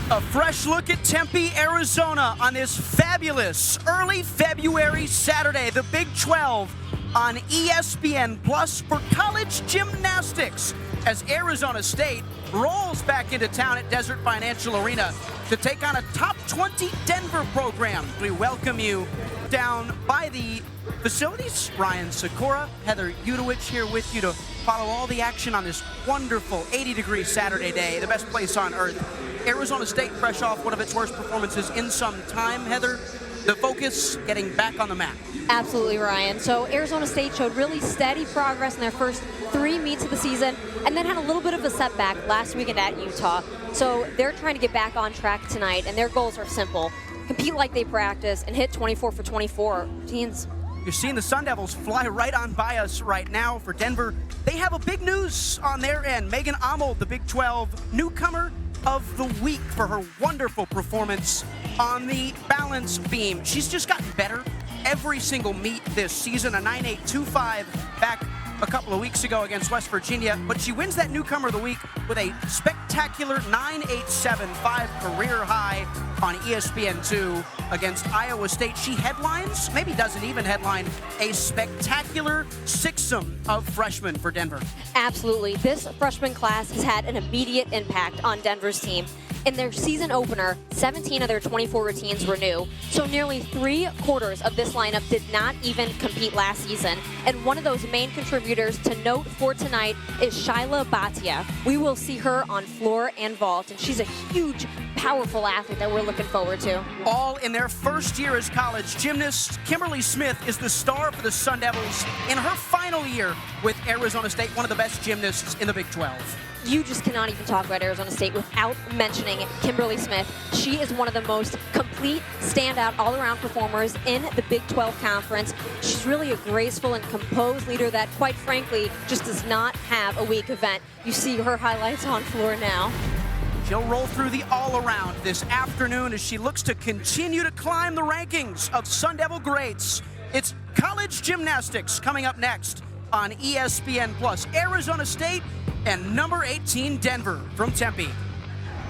A fresh look at Tempe, Arizona on this fabulous early February Saturday, the Big 12 on ESPN Plus for college gymnastics as Arizona State rolls back into town at Desert Financial Arena to take on a top 20 Denver program. We welcome you down by the facilities. Ryan Sykora, Heather Udowich here with you to follow all the action on this wonderful 80-degree Saturday day, the best place on earth. Arizona State fresh off one of its worst performances in some time. Heather, the focus getting back on the mat. Absolutely, Ryan. So Arizona State showed really steady progress in their first 3 meets of the season and then had a little bit of a setback last weekend at Utah. So they're trying to get back on track tonight, and their goals are simple. Compete like they practice and hit 24 for 24 routines. You're seeing the Sun Devils fly right on by us right now. For Denver, they have a big news on their end. Megan Amold, the Big 12 newcomer of the week for her wonderful performance on the balance beam. She's just gotten better every single meet this season. A 9.825 back a couple of weeks ago against West Virginia, but she wins that newcomer of the week with a spectacular 9.875 career high on ESPN2 against Iowa State. She headlines, maybe doesn't even headline, a spectacular sixsome of freshmen for Denver. Absolutely. This freshman class has had an immediate impact on Denver's team. In their season opener, 17 of their 24 routines were new, so nearly 3/4 of this lineup did not even compete last season. And one of those main contributors to note for tonight is Shyla Bhatia. We will see her on floor and vault, and she's a huge, powerful athlete that we're looking forward to. All in their first year as college gymnasts, Kimberly Smith is the star for the Sun Devils in her final year with Arizona State, one of the best gymnasts in the Big 12. You just cannot even talk about Arizona State without mentioning Kimberly Smith. She is one of the most complete, standout, all-around performers in the Big 12 Conference. She's really a graceful and composed leader that, quite frankly, just does not have a weak event. You see her highlights on floor now. She'll roll through the all-around this afternoon as she looks to continue to climb the rankings of Sun Devil greats. It's college gymnastics coming up next on ESPN Plus. Arizona State and number 18 Denver from Tempe.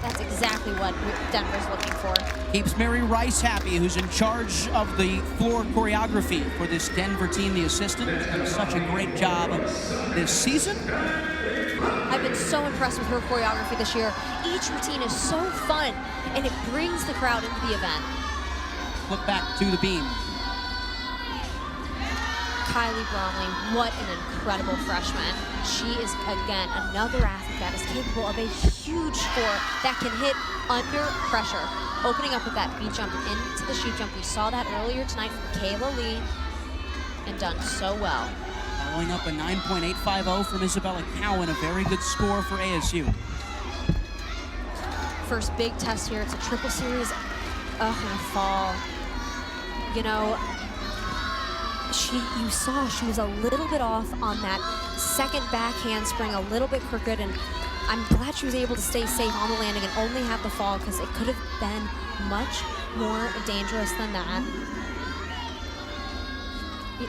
That's exactly what Denver's looking for. Keeps Mary Rice happy, who's in charge of the floor choreography for this Denver team, the assistant, who's done such a great job this season. I've been so impressed with her choreography this year. Each routine is so fun, and it brings the crowd into the event. Look back to the beam. Kylie Bromley, what an incredible freshman. She is, again, another athlete that is capable of a huge score that can hit under pressure. Opening up with that feet jump into the shoot jump. We saw that earlier tonight from Kayla Lee, and done so well. Following up a 9.850 from Isabella Cowan, a very good score for ASU. First big test here. It's a triple series. And a fall. You know, you saw she was a little bit off on that second back handspring, a little bit crooked, and I'm glad she was able to stay safe on the landing and only have the fall, because it could have been much more dangerous than that.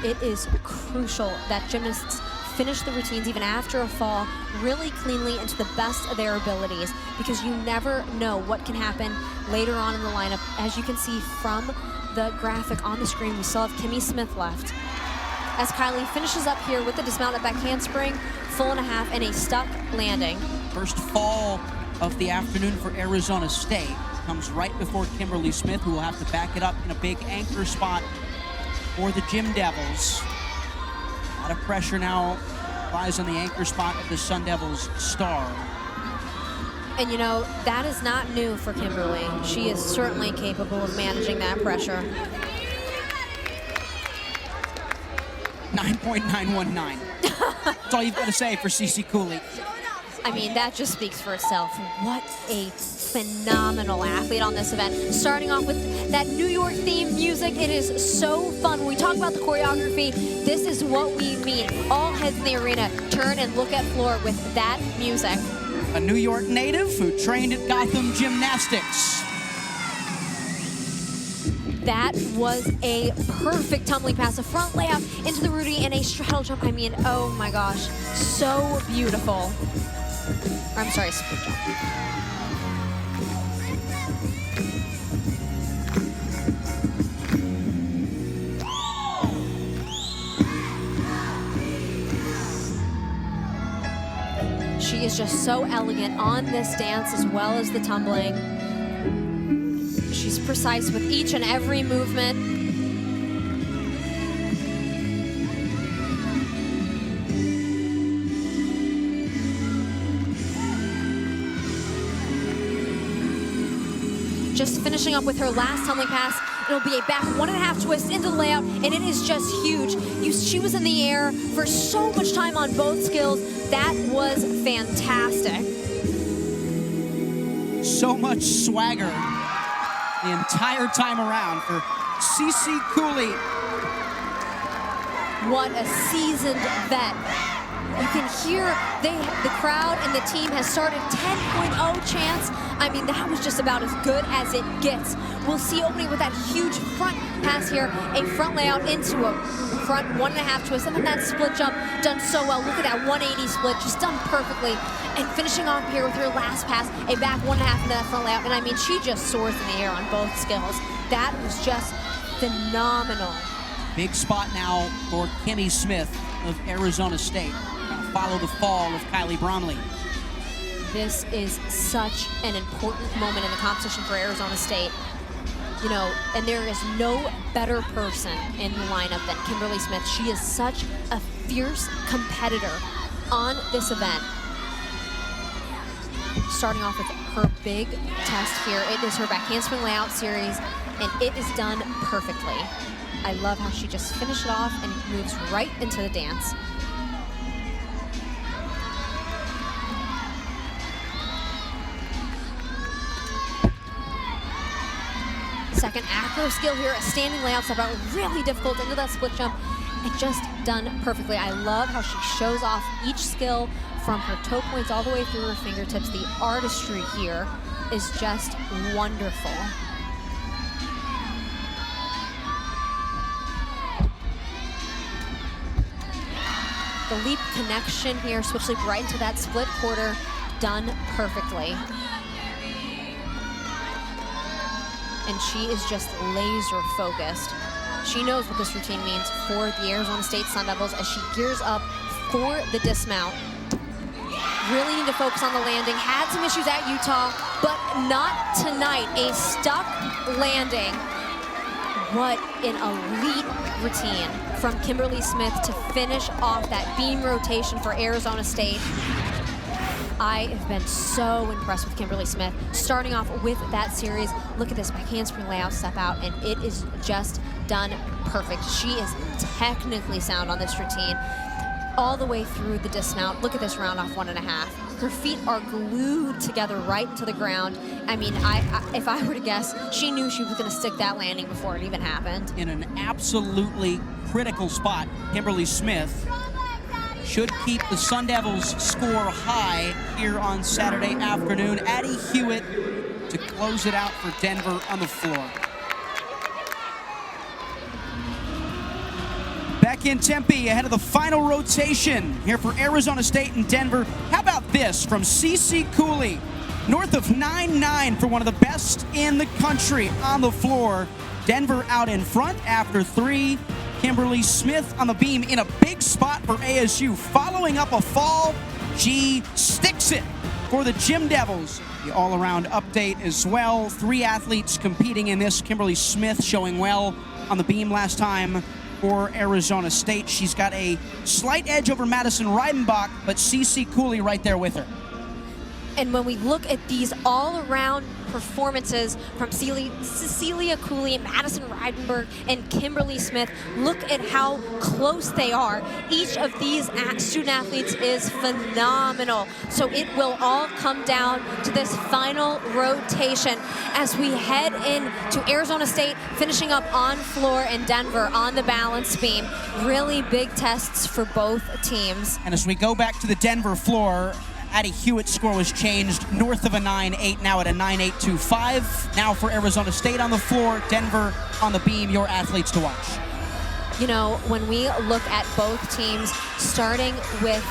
It is crucial that gymnasts finish the routines even after a fall really cleanly and to the best of their abilities, because you never know what can happen later on in the lineup. As you can see from the graphic on the screen, we still have Kimmy Smith left. As Kylie finishes up here with the dismounted back handspring, 4.5 and a stuck landing. First fall of the afternoon for Arizona State comes right before Kimberly Smith, who will have to back it up in a big anchor spot for the Gym Devils. A lot of pressure now lies on the anchor spot of the Sun Devils star. And you know, that is not new for Kimberly. She is certainly capable of managing that pressure. 9.919. That's all you've got to say for Cece Cooley. I mean, that just speaks for itself. What a phenomenal athlete on this event. Starting off with that New York theme music, it is so fun. When we talk about the choreography, this is what we mean. All heads in the arena turn and look at floor with that music. A New York native who trained at Gotham Gymnastics. That was a perfect tumbling pass, a front layup into the Rudy and a straddle jump. I mean, oh my gosh, so beautiful. I'm sorry, split jump. She is just so elegant on this dance as well as the tumbling. She's precise with each and every movement. Just finishing up with her last tumbling pass. It'll be a back 1.5 twist into the layout, and it is just huge. She was in the air for so much time on both skills. That was fantastic. So much swagger the entire time around for CC Cooley. What a seasoned vet. You can hear the crowd and the team has started 10.0 chants. I mean, that was just about as good as it gets. We'll see opening with that huge front pass here, a front layout into a front 1.5 twist, and then that split jump done so well. Look at that 180 split, just done perfectly. And finishing off here with her last pass, a back 1.5 into that front layout. And I mean, she just soars in the air on both skills. That was just phenomenal. Big spot now for Kimmy Smith of Arizona State. Follow the fall of Kylie Bromley. This is such an important moment in the competition for Arizona State. You know, and there is no better person in the lineup than Kimberly Smith. She is such a fierce competitor on this event. Starting off with her big test here. It is her back handspring layout series, and it is done perfectly. I love how she just finished it off and moves right into the dance. Second acro skill here, a standing layout step out, really difficult into that split jump, and just done perfectly. I love how she shows off each skill from her toe points all the way through her fingertips. The artistry here is just wonderful. The leap connection here, switch leap right into that split quarter, done perfectly. And she is just laser focused. She knows what this routine means for the Arizona State Sun Devils as she gears up for the dismount. Really need to focus on the landing. Had some issues at Utah, but not tonight. A stuck landing. What an elite routine from Kimberly Smith to finish off that beam rotation for Arizona State. I have been so impressed with Kimberly Smith. Starting off with that series, look at this back handspring layout step out, and it is just done perfect. She is technically sound on this routine all the way through the dismount. Look at this round off 1.5. Her feet are glued together right to the ground. I mean, if I were to guess, she knew she was gonna stick that landing before it even happened. In an absolutely critical spot, Kimberly Smith should keep the Sun Devils score high here on Saturday afternoon. Addie Hewitt to close it out for Denver on the floor. Back in Tempe ahead of the final rotation here for Arizona State and Denver. How about this from CC Cooley? North of 9-9 for one of the best in the country on the floor. Denver out in front after 3. Kimberly Smith on the beam in a big spot for ASU. Following up a fall, she sticks it for the Gym Devils. The all-around update as well. 3 athletes competing in this. Kimberly Smith showing well on the beam last time for Arizona State. She's got a slight edge over Madison Reidenbach, but CC Cooley right there with her. And when we look at these all-around performances from Cecilia Cooley, Madison Reidenberg, and Kimberly Smith, look at how close they are. Each of these student athletes is phenomenal. So it will all come down to this final rotation as we head into Arizona State, finishing up on floor, and Denver on the balance beam. Really big tests for both teams. And as we go back to the Denver floor, Addie Hewitt's score was changed north of a 9-8, now at a 9-8-2-5. Now for Arizona State on the floor, Denver on the beam, your athletes to watch. You know, when we look at both teams, starting with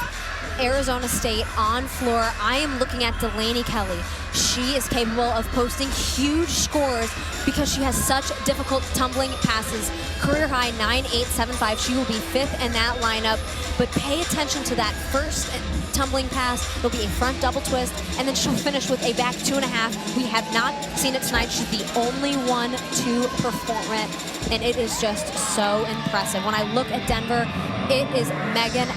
Arizona State on floor, I am looking at Delaney Kelly. She is capable of posting huge scores because she has such difficult tumbling passes. Career high 9.875. She will be 5th in that lineup. But pay attention to that first tumbling pass. There'll be a front double twist, and then she'll finish with a back 2.5. We have not seen it tonight. She's the only one to perform it, and it is just so impressive. When I look at Denver, it is Megan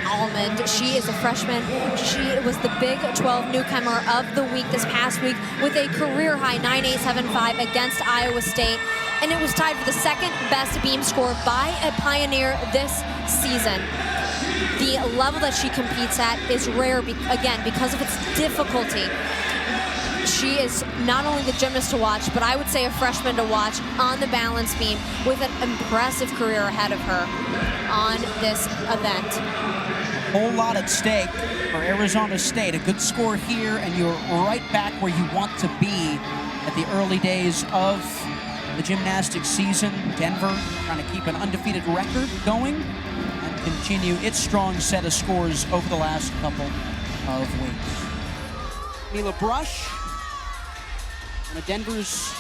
Almond. She is a freshman. She was the Big 12 newcomer of the week this past week with a career high 9.875 against Iowa State, and it was tied for the second best beam score by a Pioneer this season. The level that she competes at is rare, again, because of its difficulty. She is not only the gymnast to watch, but I would say a freshman to watch on the balance beam with an impressive career ahead of her on this event. Whole lot at stake for Arizona State. A good score here, and you're right back where you want to be at the early days of the gymnastics season. Denver trying to keep an undefeated record going and continue its strong set of scores over the last couple of weeks. Mila Brush, one of Denver's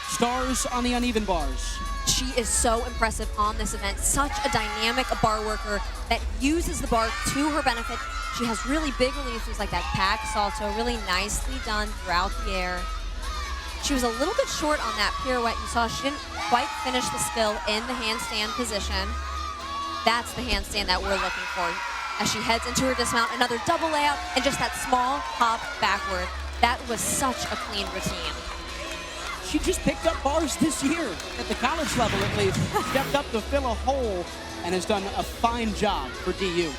stars on the uneven bars. She is so impressive on this event. Such a dynamic bar worker that uses the bar to her benefit. She has really big releases like that pack salto, really nicely done throughout the air. She was a little bit short on that pirouette. You saw she didn't quite finish the skill in the handstand position. That's the handstand that we're looking for. As she heads into her dismount, another double layout, and just that small hop backward. That was such a clean routine. She just picked up bars this year, at the college level at least. Stepped up to fill a hole and has done a fine job for DU.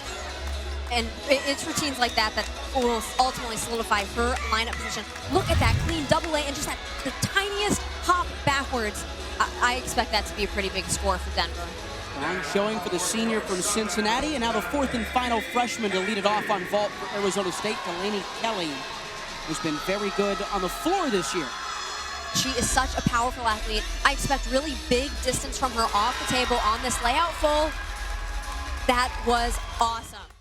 And it's routines like that that will ultimately solidify her lineup position. Look at that clean double A and just the tiniest hop backwards. I expect that to be a pretty big score for Denver. Round showing for the senior from Cincinnati, and now the fourth and final freshman to lead it off on vault for Arizona State, Delaney Kelly, who's been very good on the floor this year. She is such a powerful athlete. I expect really big distance from her off the table on this layout full. That was awesome.